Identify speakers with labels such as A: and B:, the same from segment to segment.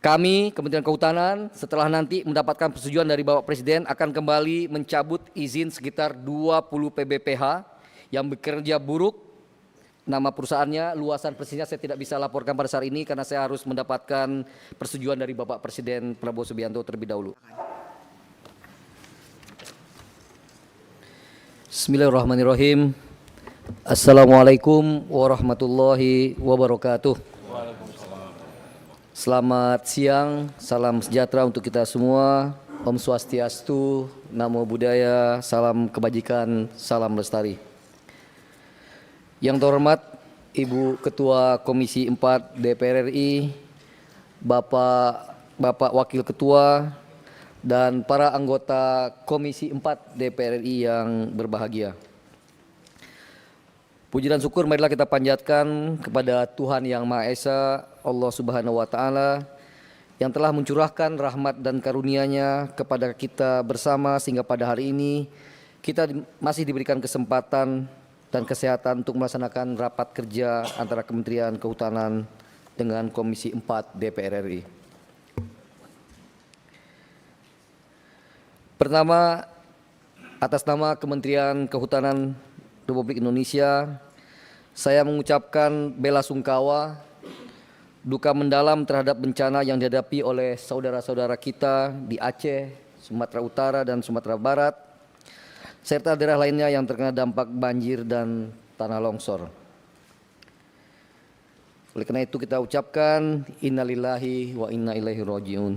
A: Kami, Kementerian Kehutanan, setelah nanti mendapatkan persetujuan dari Bapak Presiden akan kembali mencabut izin sekitar 20 PBPH yang bekerja buruk. Nama perusahaannya, luasan persisnya saya tidak bisa laporkan pada saat ini karena saya harus mendapatkan persetujuan dari Bapak Presiden Prabowo Subianto terlebih dahulu. Bismillahirrahmanirrahim. Assalamualaikum warahmatullahi wabarakatuh. Selamat siang, salam sejahtera untuk kita semua. Om Swastiastu, Namo Buddhaya, salam kebajikan, salam lestari. Yang terhormat Ibu Ketua Komisi 4 DPR RI, Bapak Wakil Ketua, dan para anggota Komisi 4 DPR RI yang berbahagia. Puji dan syukur marilah kita panjatkan kepada Tuhan Yang Maha Esa, Allah Subhanahu wa Ta'ala, yang telah mencurahkan rahmat dan karunia-Nya kepada kita bersama sehingga pada hari ini kita masih diberikan kesempatan dan kesehatan untuk melaksanakan rapat kerja antara Kementerian Kehutanan dengan Komisi 4 DPR RI. Pertama, atas nama Kementerian Kehutanan Republik Indonesia, saya mengucapkan bela sungkawa, duka mendalam terhadap bencana yang dihadapi oleh saudara-saudara kita di Aceh, Sumatera Utara, dan Sumatera Barat, serta daerah lainnya yang terkena dampak banjir dan tanah longsor. Oleh karena itu kita ucapkan innalillahi wa inna ilaihi rajiun.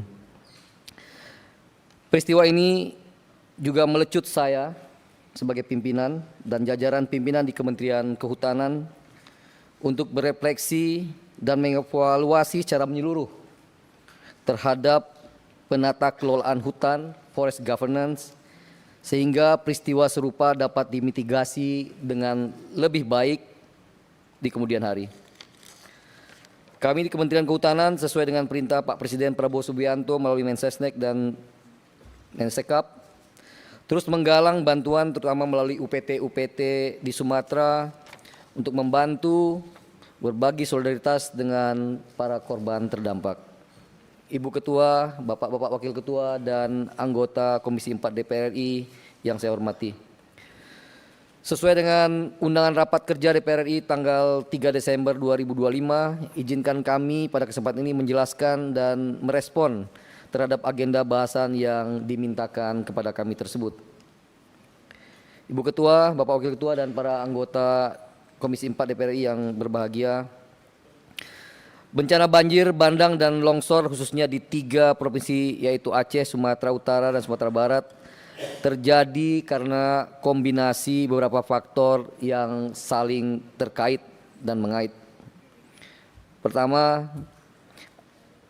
A: Peristiwa ini juga melecut saya sebagai pimpinan dan jajaran pimpinan di Kementerian Kehutanan untuk berefleksi dan mengevaluasi secara menyeluruh terhadap penata kelolaan hutan, forest governance, sehingga peristiwa serupa dapat dimitigasi dengan lebih baik di kemudian hari. Kami di Kementerian Kehutanan sesuai dengan perintah Pak Presiden Prabowo Subianto melalui Mensesnek dan Mensekap terus menggalang bantuan terutama melalui UPT di Sumatera untuk membantu berbagi solidaritas dengan para korban terdampak. Ibu Ketua, Bapak-Bapak Wakil Ketua, dan anggota Komisi 4 DPR RI yang saya hormati. Sesuai dengan undangan rapat kerja DPR RI tanggal 3 Desember 2025, izinkan kami pada kesempatan ini menjelaskan dan merespon terhadap agenda bahasan yang dimintakan kepada kami tersebut. Ibu Ketua, Bapak Wakil Ketua, dan para anggota Komisi 4 DPR RI yang berbahagia, bencana banjir, bandang, dan longsor khususnya di 3 provinsi yaitu Aceh, Sumatera Utara, dan Sumatera Barat terjadi karena kombinasi beberapa faktor yang saling terkait dan mengait. Pertama,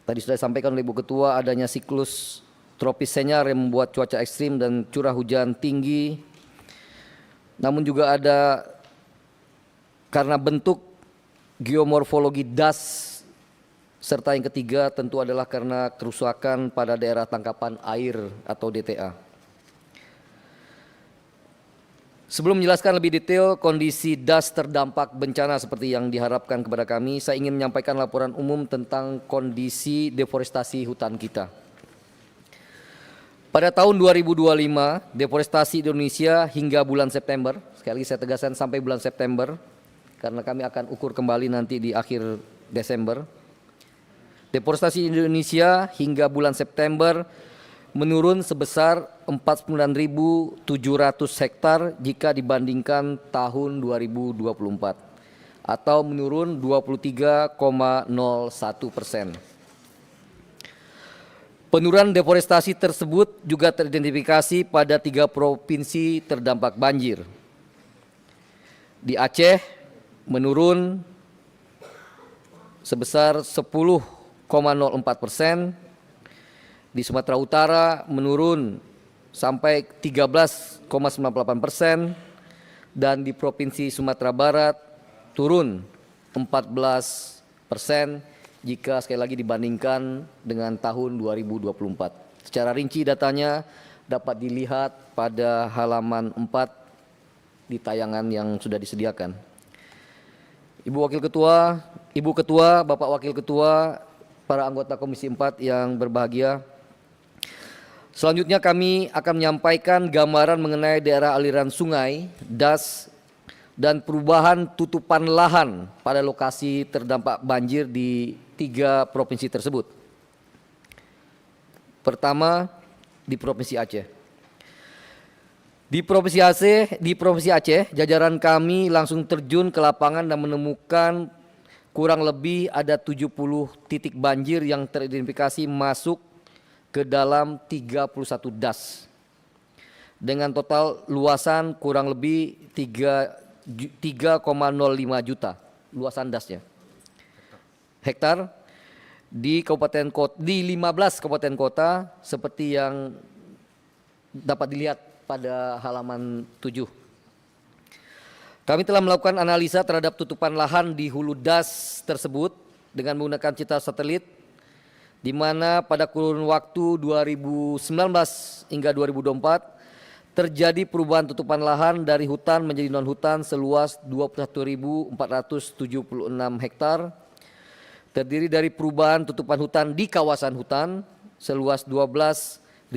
A: tadi sudah disampaikan oleh Ibu Ketua, adanya siklus tropis Senyar yang membuat cuaca ekstrim dan curah hujan tinggi. Namun juga ada karena bentuk geomorfologi das, serta yang ketiga tentu adalah karena kerusakan pada daerah tangkapan air atau DTA. Sebelum menjelaskan lebih detail kondisi das terdampak bencana seperti yang diharapkan kepada kami, saya ingin menyampaikan laporan umum tentang kondisi deforestasi hutan kita. Pada tahun 2025, deforestasi di Indonesia hingga bulan September, sekali lagi saya tegaskan sampai bulan September, karena kami akan ukur kembali nanti di akhir Desember. Deforestasi Indonesia hingga bulan September menurun sebesar 49.700 hektar jika dibandingkan tahun 2024, atau menurun 23,01%. Penurunan deforestasi tersebut juga teridentifikasi pada 3 provinsi terdampak banjir. Di Aceh menurun sebesar 10,04%, di Sumatera Utara menurun sampai 13,98%, dan di Provinsi Sumatera Barat turun 14% jika sekali lagi dibandingkan dengan tahun 2024. Secara rinci datanya dapat dilihat pada halaman 4 di tayangan yang sudah disediakan. Ibu Ketua, Bapak Wakil Ketua, para anggota Komisi 4 yang berbahagia. Selanjutnya kami akan menyampaikan gambaran mengenai daerah aliran sungai, das, dan perubahan tutupan lahan pada lokasi terdampak banjir di 3 provinsi tersebut. Pertama, di Provinsi Aceh. Di Provinsi Aceh, jajaran kami langsung terjun ke lapangan dan menemukan kurang lebih ada 70 titik banjir yang teridentifikasi masuk ke dalam 31 das dengan total luasan kurang lebih 3,05 juta luasan dasnya hektar di 15 kabupaten kota seperti yang dapat dilihat pada halaman 7. Kami telah melakukan analisa terhadap tutupan lahan di hulu das tersebut dengan menggunakan citra satelit, di mana pada kurun waktu 2019 hingga 2024 terjadi perubahan tutupan lahan dari hutan menjadi non-hutan seluas 21.476 hektar, terdiri dari perubahan tutupan hutan di kawasan hutan seluas 12.159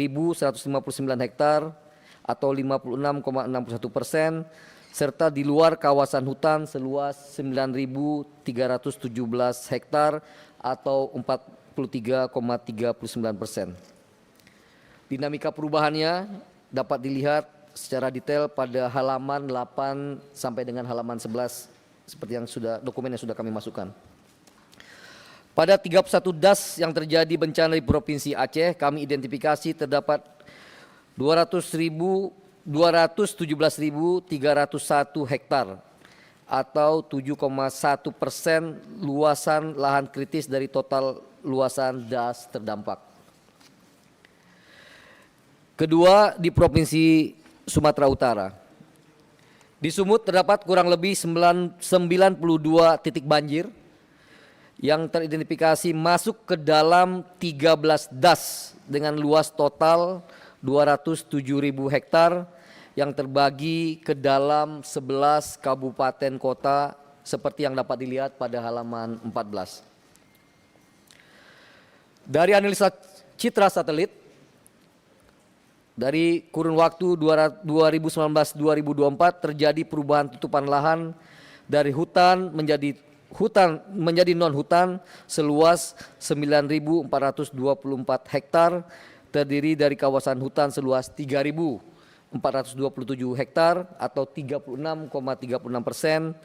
A: hektar atau 56,61%, serta di luar kawasan hutan seluas 9.317 hektar atau 43,39%. Dinamika perubahannya dapat dilihat secara detail pada halaman 8 sampai dengan halaman 11 seperti yang dokumen yang sudah kami masukkan. Pada 31 das yang terjadi bencana di Provinsi Aceh, kami identifikasi terdapat 217.301 hektar atau 7,1% luasan lahan kritis dari total luasan das terdampak. Kedua, di Provinsi Sumatera Utara. Di Sumut terdapat kurang lebih 92 titik banjir yang teridentifikasi masuk ke dalam 13 das dengan luas total 207.000 hektar yang terbagi ke dalam 11 kabupaten kota seperti yang dapat dilihat pada halaman 14. Dari analisa citra satelit dari kurun waktu 2019-2024 terjadi perubahan tutupan lahan dari hutan menjadi non-hutan seluas 9.424 hektar, terdiri dari kawasan hutan seluas 3.427 hektar atau 36,36%,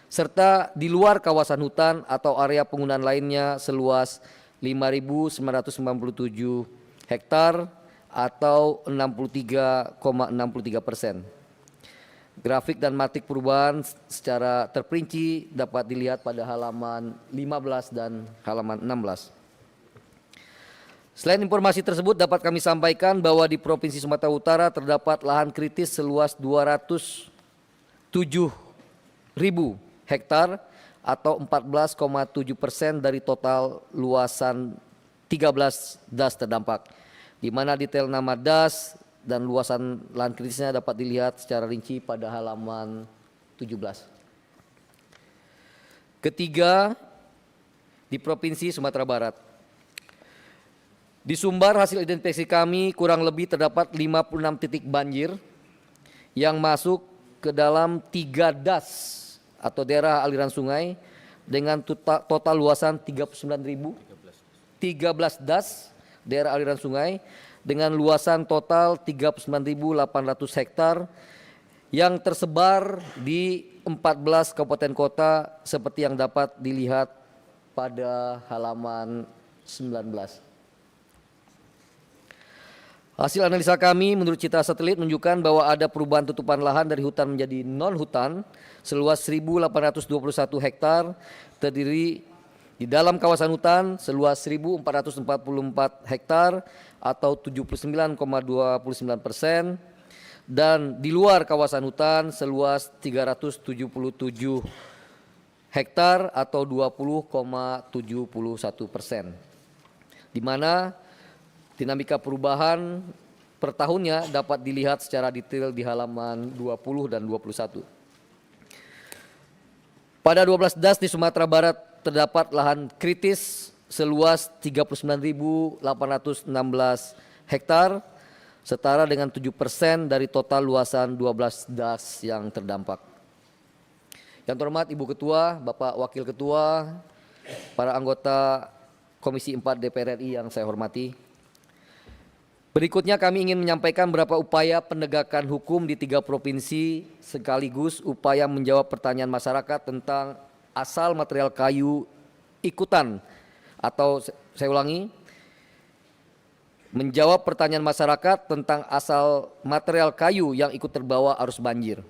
A: serta di luar kawasan hutan atau area penggunaan lainnya seluas 5.997 hektar atau 63,63%. Grafik dan matrik perubahan secara terperinci dapat dilihat pada halaman 15 dan halaman 16. Selain informasi tersebut dapat kami sampaikan bahwa di Provinsi Sumatera Utara terdapat lahan kritis seluas 207.000 hektar atau 14,7% dari total luasan 13 das terdampak, di mana detail nama das dan luasan lahan kritisnya dapat dilihat secara rinci pada halaman 17. Ketiga, di Provinsi Sumatera Barat. Di Sumbar, hasil identifikasi kami kurang lebih terdapat 56 titik banjir yang masuk ke dalam 3 das atau daerah aliran sungai dengan total luasan 13 das daerah aliran sungai dengan luasan total 39.800 hektar yang tersebar di 14 kabupaten kota seperti yang dapat dilihat pada halaman 19. Hasil analisa kami menurut citra satelit menunjukkan bahwa ada perubahan tutupan lahan dari hutan menjadi non-hutan seluas 1.821 hektar, terdiri di dalam kawasan hutan seluas 1.444 hektar atau 79,29%, dan di luar kawasan hutan seluas 377 hektar atau 20,71%, di mana dinamika perubahan per tahunnya dapat dilihat secara detail di halaman 20 dan 21. Pada 12 das di Sumatera Barat terdapat lahan kritis seluas 39.816 hektar, setara dengan 7% dari total luasan 12 das yang terdampak. Yang terhormat Ibu Ketua, Bapak Wakil Ketua, para anggota Komisi 4 DPR RI yang saya hormati. Berikutnya kami ingin menyampaikan beberapa upaya penegakan hukum di 3 provinsi sekaligus upaya menjawab pertanyaan masyarakat tentang asal material kayu ikutan atau saya ulangi, menjawab pertanyaan masyarakat tentang asal material kayu yang ikut terbawa arus banjir.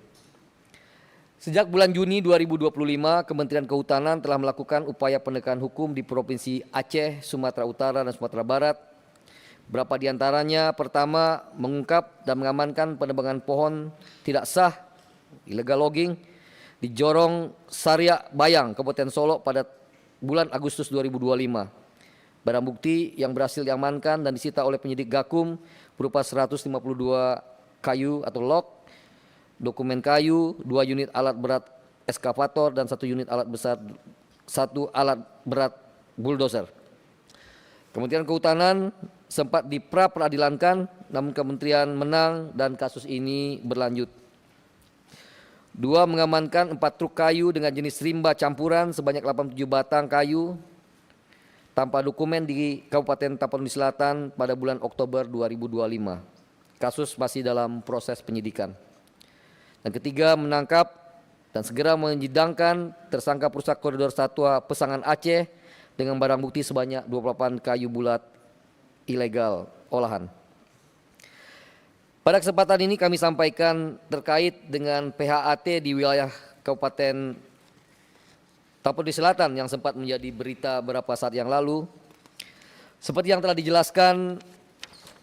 A: Sejak bulan Juni 2025, Kementerian Kehutanan telah melakukan upaya penegakan hukum di Provinsi Aceh, Sumatera Utara, dan Sumatera Barat. Berapa di antaranya, pertama, mengungkap dan mengamankan penebangan pohon tidak sah, illegal logging, di Jorong Saria Bayang, Kabupaten Solok pada bulan Agustus 2025. Barang bukti yang berhasil diamankan dan disita oleh penyidik Gakum berupa 152 kayu atau log, dokumen kayu, 2 unit alat berat eskavator, dan 1 unit alat besar, 1 alat berat bulldozer. Kementerian Kehutanan sempat dipra-peradilankan, namun kementerian menang dan kasus ini berlanjut. 2. Mengamankan 4 truk kayu dengan jenis rimba campuran sebanyak 87 batang kayu tanpa dokumen di Kabupaten Tapanuli Selatan pada bulan Oktober 2025. Kasus masih dalam proses penyidikan. Dan ketiga, menangkap dan segera menyidangkan tersangka perusak koridor satwa Pesangan Aceh dengan barang bukti sebanyak 28 kayu bulat ilegal olahan. Pada kesempatan ini kami sampaikan terkait dengan PHAT di wilayah Kabupaten Tapanuli Selatan yang sempat menjadi berita beberapa saat yang lalu. Seperti yang telah dijelaskan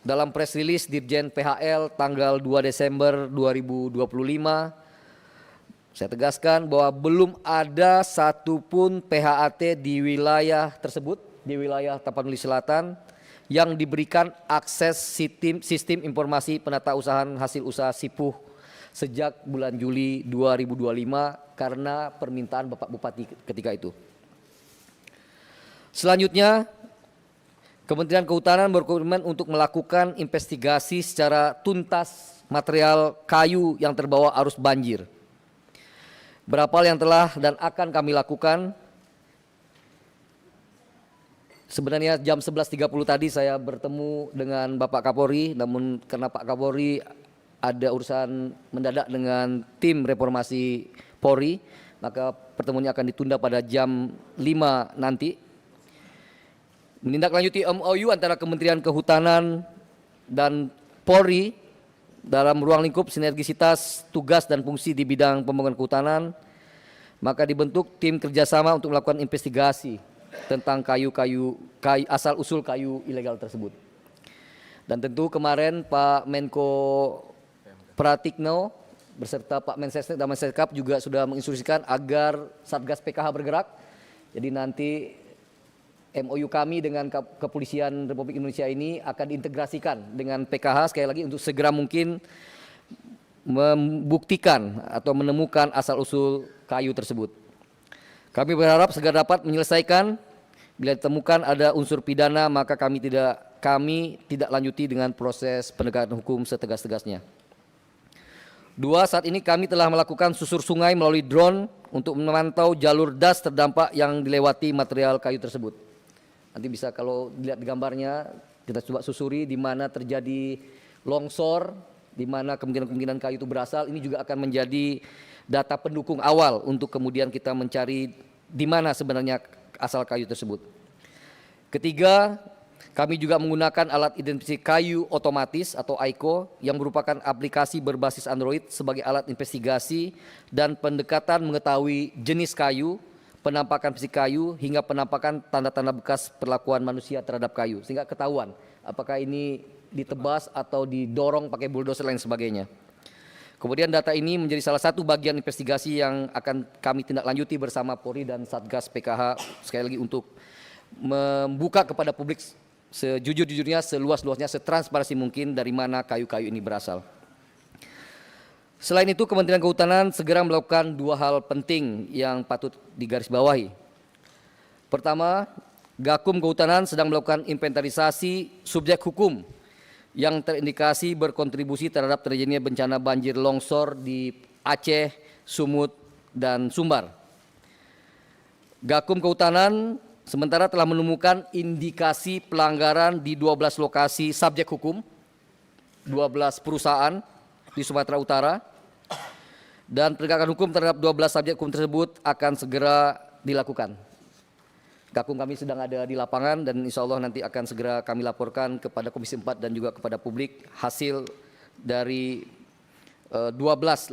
A: dalam press release Dirjen PHL tanggal 2 Desember 2025, saya tegaskan bahwa belum ada satupun PHAT di wilayah tersebut, di wilayah Tapanuli Selatan, yang diberikan akses sistem informasi penatausahaan hasil usaha SIPUH sejak bulan Juli 2025 karena permintaan Bapak Bupati ketika itu. Selanjutnya, Kementerian Kehutanan berkomitmen untuk melakukan investigasi secara tuntas material kayu yang terbawa arus banjir. Berapa hal yang telah dan akan kami lakukan. Sebenarnya jam 11.30 tadi saya bertemu dengan Bapak Kapolri, namun karena Pak Kapolri ada urusan mendadak dengan tim reformasi Polri, maka pertemuannya akan ditunda pada jam 5 nanti. Menindaklanjuti MOU antara Kementerian Kehutanan dan Polri dalam ruang lingkup sinergisitas tugas dan fungsi di bidang pembangunan kehutanan, maka dibentuk tim kerjasama untuk melakukan investigasi tentang asal usul kayu ilegal tersebut. Dan tentu kemarin Pak Menko Pratikno beserta Pak Mensesnek dan Mensekap juga sudah menginstruksikan agar Satgas PKH bergerak. Jadi nanti MOU kami dengan Kepolisian Republik Indonesia ini akan diintegrasikan dengan PKH sekali lagi untuk segera mungkin membuktikan atau menemukan asal-usul kayu tersebut. Kami berharap segera dapat menyelesaikan. Bila ditemukan ada unsur pidana, maka kami tidak lanjuti dengan proses penegakan hukum setegas-tegasnya. 2. Saat ini kami telah melakukan susur sungai melalui drone untuk memantau jalur das terdampak yang dilewati material kayu tersebut. Nanti bisa kalau dilihat di gambarnya, kita coba susuri di mana terjadi longsor, di mana kemungkinan kayu itu berasal. Ini juga akan menjadi data pendukung awal untuk kemudian kita mencari di mana sebenarnya asal kayu tersebut. Ketiga, kami juga menggunakan alat identifikasi kayu otomatis atau AICO yang merupakan aplikasi berbasis Android sebagai alat investigasi dan pendekatan mengetahui jenis kayu, penampakan fisik kayu, hingga penampakan tanda-tanda bekas perlakuan manusia terhadap kayu, sehingga ketahuan apakah ini ditebas atau didorong pakai bulldozer dan lain sebagainya. Kemudian data ini menjadi salah satu bagian investigasi yang akan kami tindak lanjuti bersama Polri dan Satgas PKH sekali lagi untuk membuka kepada publik sejujur-jujurnya, seluas-luasnya, setransparansi mungkin dari mana kayu-kayu ini berasal. Selain itu, Kementerian Kehutanan segera melakukan 2 hal penting yang patut digarisbawahi. Pertama, Gakum Kehutanan sedang melakukan inventarisasi subjek hukum yang terindikasi berkontribusi terhadap terjadinya bencana banjir longsor di Aceh, Sumut, dan Sumbar. Gakum Kehutanan sementara telah menemukan indikasi pelanggaran di 12 lokasi subjek hukum, 12 perusahaan di Sumatera Utara, dan penegakan hukum terhadap 12 subjek hukum tersebut akan segera dilakukan. Gakum kami sedang ada di lapangan dan insya Allah nanti akan segera kami laporkan kepada Komisi 4 dan juga kepada publik hasil dari 12,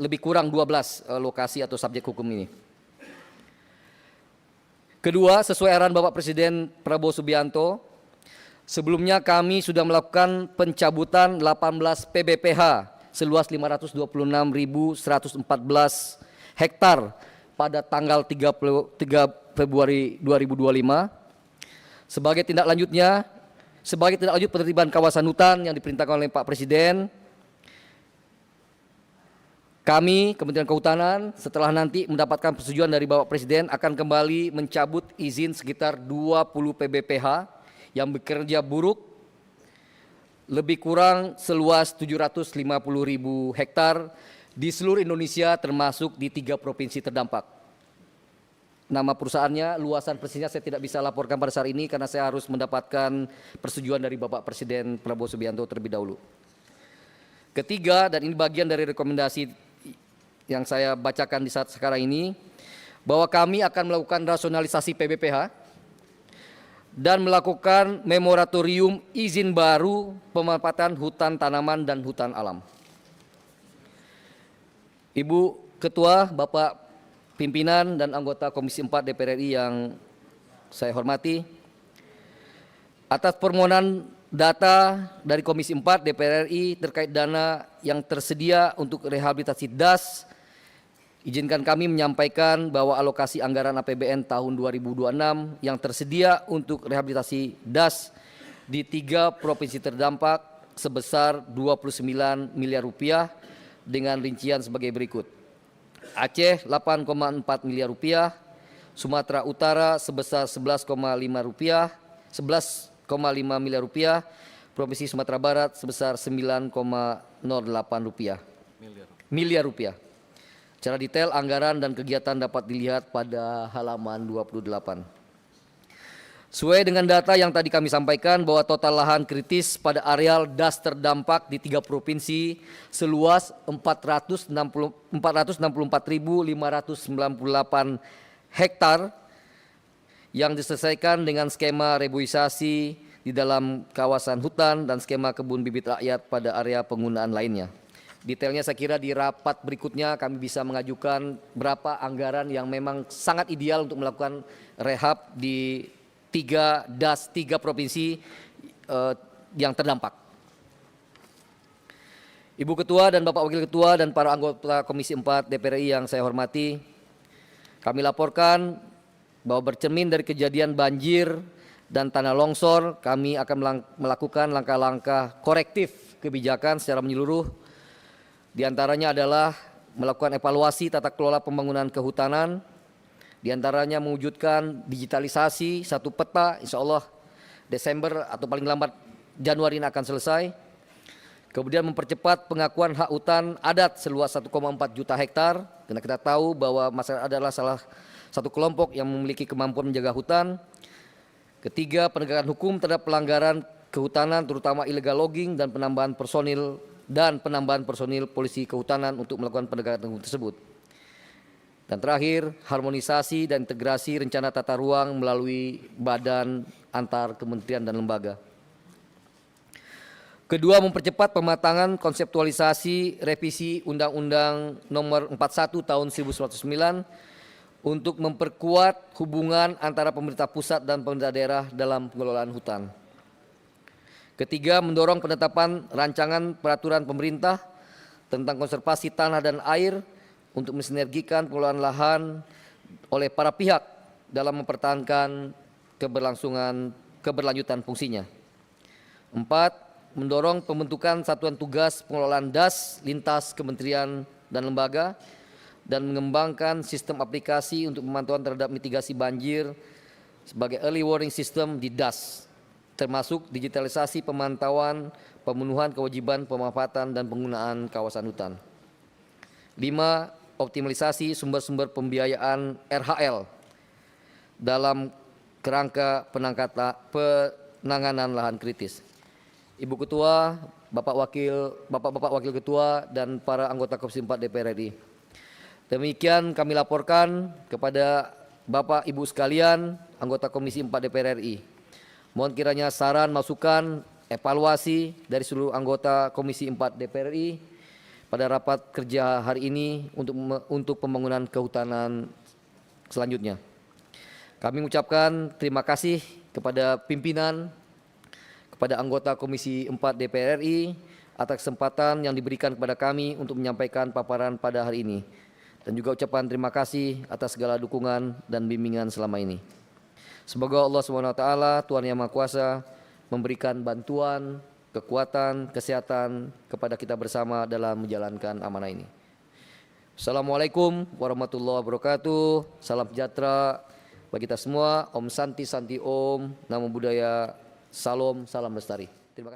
A: lebih kurang 12 lokasi atau subjek hukum ini. Kedua, sesuai arahan Bapak Presiden Prabowo Subianto, sebelumnya kami sudah melakukan pencabutan 18 PBPH seluas 526.114 hektar pada tanggal 3 Februari 2025. Sebagai tindak lanjut penertiban kawasan hutan yang diperintahkan oleh Pak Presiden, kami Kementerian Kehutanan setelah nanti mendapatkan persetujuan dari Bapak Presiden akan kembali mencabut izin sekitar 20 PBPH yang bekerja buruk lebih kurang seluas 750.000 hektar di seluruh Indonesia termasuk di 3 provinsi terdampak. Nama perusahaannya, luasan persisnya saya tidak bisa laporkan pada saat ini karena saya harus mendapatkan persetujuan dari Bapak Presiden Prabowo Subianto terlebih dahulu. Ketiga, dan ini bagian dari rekomendasi yang saya bacakan di saat sekarang ini, bahwa kami akan melakukan rasionalisasi PBPH dan melakukan moratorium izin baru pemanfaatan hutan tanaman dan hutan alam. Ibu Ketua, Bapak Pimpinan dan anggota Komisi 4 DPR RI yang saya hormati, atas permohonan data dari Komisi 4 DPR RI terkait dana yang tersedia untuk rehabilitasi DAS, izinkan kami menyampaikan bahwa alokasi anggaran APBN tahun 2026 yang tersedia untuk rehabilitasi DAS di 3 provinsi terdampak sebesar 29 miliar rupiah dengan rincian sebagai berikut. Aceh 8,4 miliar rupiah, Sumatera Utara sebesar 11,5 miliar rupiah, Provinsi Sumatera Barat sebesar 9,08 miliar rupiah. Secara detail anggaran dan kegiatan dapat dilihat pada halaman 28. Sesuai dengan data yang tadi kami sampaikan bahwa total lahan kritis pada areal DAS terdampak di 3 provinsi seluas 464.598 hektar yang diselesaikan dengan skema reboisasi di dalam kawasan hutan dan skema kebun bibit rakyat pada area penggunaan lainnya. Detailnya saya kira di rapat berikutnya kami bisa mengajukan berapa anggaran yang memang sangat ideal untuk melakukan rehab di 3 DAS, 3 provinsi yang terdampak. Ibu Ketua dan Bapak Wakil Ketua dan para anggota Komisi 4 DPR RI yang saya hormati, kami laporkan bahwa bercermin dari kejadian banjir dan tanah longsor, kami akan melakukan langkah-langkah korektif kebijakan secara menyeluruh. Di antaranya adalah melakukan evaluasi tata kelola pembangunan kehutanan, di antaranya mewujudkan digitalisasi satu peta, insya Allah Desember atau paling lambat Januari ini akan selesai. Kemudian mempercepat pengakuan hak hutan adat seluas 1,4 juta hektar, karena kita tahu bahwa masyarakat adalah salah satu kelompok yang memiliki kemampuan menjaga hutan. Ketiga, penegakan hukum terhadap pelanggaran kehutanan terutama illegal logging dan penambahan personil polisi kehutanan untuk melakukan penegakan hukum tersebut. Dan terakhir, harmonisasi dan integrasi rencana tata ruang melalui badan antar kementerian dan lembaga. Kedua, mempercepat pematangan konseptualisasi revisi Undang-Undang Nomor 41 Tahun 1999 untuk memperkuat hubungan antara pemerintah pusat dan pemerintah daerah dalam pengelolaan hutan. Ketiga, mendorong penetapan rancangan peraturan pemerintah tentang konservasi tanah dan air untuk mensinergikan pengelolaan lahan oleh para pihak dalam mempertahankan keberlanjutan fungsinya. 4, mendorong pembentukan satuan tugas pengelolaan DAS lintas kementerian dan lembaga dan mengembangkan sistem aplikasi untuk pemantauan terhadap mitigasi banjir sebagai early warning system di DAS, termasuk digitalisasi pemantauan pemenuhan kewajiban pemanfaatan dan penggunaan kawasan hutan. 5. Optimalisasi sumber-sumber pembiayaan RHL dalam kerangka penanganan lahan kritis. Ibu Ketua, Bapak-Bapak Wakil Ketua dan para anggota Komisi 4 DPR RI. Demikian kami laporkan kepada Bapak Ibu sekalian, anggota Komisi 4 DPR RI. Mohon kiranya saran, masukan, evaluasi dari seluruh anggota Komisi 4 DPR RI pada rapat kerja hari ini untuk pembangunan kehutanan selanjutnya. Kami mengucapkan terima kasih kepada pimpinan, kepada anggota Komisi 4 DPR RI atas kesempatan yang diberikan kepada kami untuk menyampaikan paparan pada hari ini. Dan juga ucapan terima kasih atas segala dukungan dan bimbingan selama ini. Semoga Allah SWT, Tuhan Yang Maha Kuasa, memberikan bantuan, kekuatan, kesehatan kepada kita bersama dalam menjalankan amanah ini. Assalamualaikum warahmatullahi wabarakatuh. Salam sejahtera bagi kita semua. Om Santi Santi Om. Namo Buddhaya. Salam, salam lestari. Terima kasih.